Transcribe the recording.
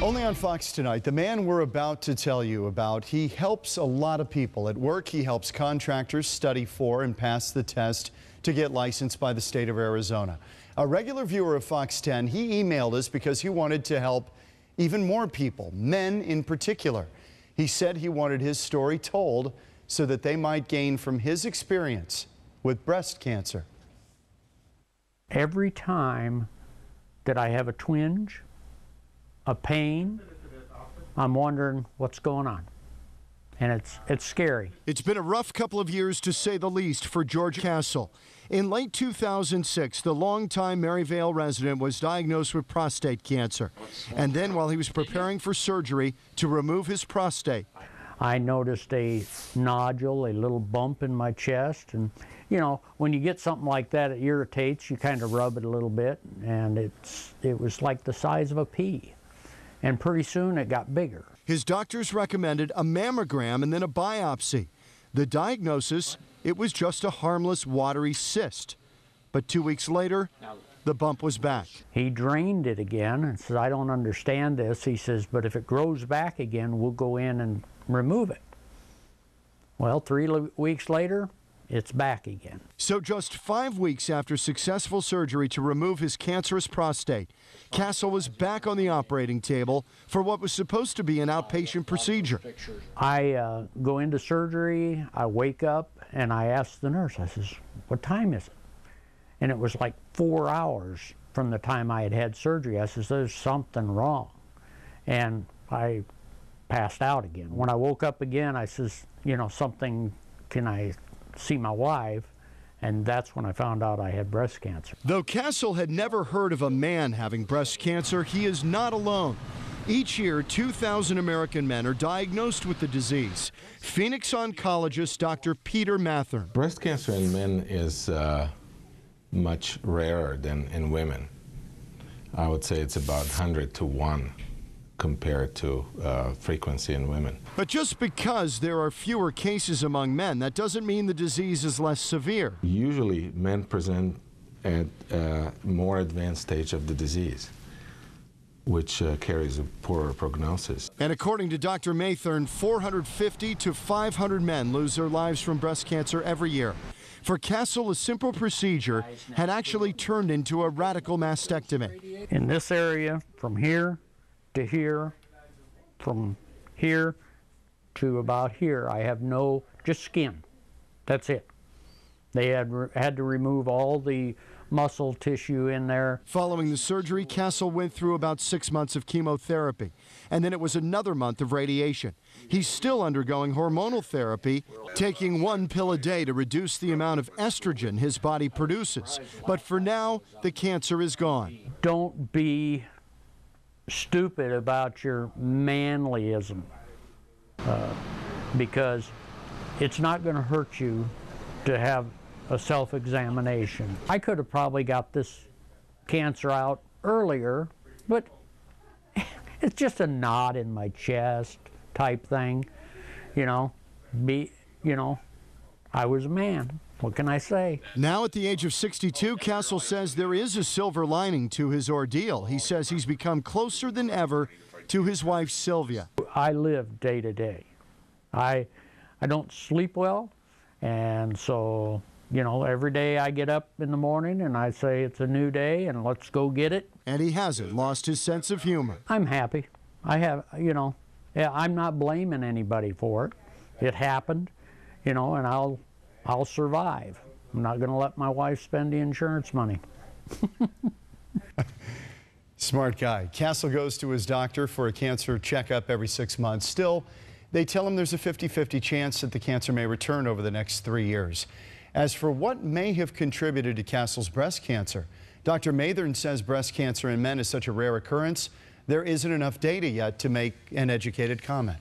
Only on Fox tonight, the man we're about to tell you about, he helps a lot of people. At work, he helps contractors study for and pass the test to get licensed by the state of Arizona. A regular viewer of Fox 10, he emailed us because he wanted to help even more people, men in particular. He said he wanted his story told so that they might gain from his experience with breast cancer. Every time that I have a twinge, a pain, I'm wondering what's going on. And it's scary. It's been a rough couple of years, to say the least, for George Castle. In late 2006, the longtime Maryvale resident was diagnosed with prostate cancer. And then while he was preparing for surgery to remove his prostate, I noticed a nodule, a little bump in my chest. And, you know, when you get something like that, it irritates. You kind of rub it a little bit. And it was like the size of a pea. And pretty soon it got bigger. His doctors recommended a mammogram and then a biopsy. The diagnosis, it was just a harmless watery cyst. But 2 weeks later, the bump was back. He drained it again and said, I don't understand this. He says, but if it grows back again, we'll go in and remove it. Well, 3 weeks later, it's back again. So just 5 weeks after successful surgery to remove his cancerous prostate, Castle was back on the operating table for what was supposed to be an outpatient procedure. I go into surgery, I wake up, and I ask the nurse, I says, what time is it? And it was like 4 hours from the time I had had surgery. I says, there's something wrong. And I passed out again. When I woke up again, I says, you know, something, can I see my wife? And that's when I found out I had breast cancer. Though Castle had never heard of a man having breast cancer, he is not alone. Each year, 2,000 American men are diagnosed with the disease. Phoenix oncologist Dr. Peter Mathern. Breast cancer in men is much rarer than in women. I would say it's about 100 to 1 compared to frequency in women. But just because there are fewer cases among men, that doesn't mean the disease is less severe. Usually men present at a more advanced stage of the disease, which carries a poorer prognosis. And according to Dr. Mathern, 450 to 500 men lose their lives from breast cancer every year. For Castle, a simple procedure had actually turned into a radical mastectomy. In this area, from here to here, from here to about here, I have no, just skin. That's it. They had to remove all the muscle tissue in there. Following the surgery, Castle went through about 6 months of chemotherapy, and then it was another month of radiation. He's still undergoing hormonal therapy, taking 1 pill a day to reduce the amount of estrogen his body produces. But for now, the cancer is gone. Don't be stupid about your manlyism, because it's not going to hurt you to have a self-examination. I could have probably got this cancer out earlier, but it's just a knot in my chest type thing, you know. I was a man. What can I say? Now at the age of 62, Castle says there is a silver lining to his ordeal. He says he's become closer than ever to his wife, Sylvia. I live day to day. I don't sleep well, and so, you know, every day I get up in the morning and I say it's a new day and let's go get it. And he hasn't lost his sense of humor. I'm happy. I have, you know, I'm not blaming anybody for it. It happened, you know, and I'll survive. I'm not going to let my wife spend the insurance money. Smart guy. Castle goes to his doctor for a cancer checkup every 6 months. Still, they tell him there's a 50-50 chance that the cancer may return over the next 3 years. As for what may have contributed to Castle's breast cancer, Dr. Mathern says breast cancer in men is such a rare occurrence, there isn't enough data yet to make an educated comment.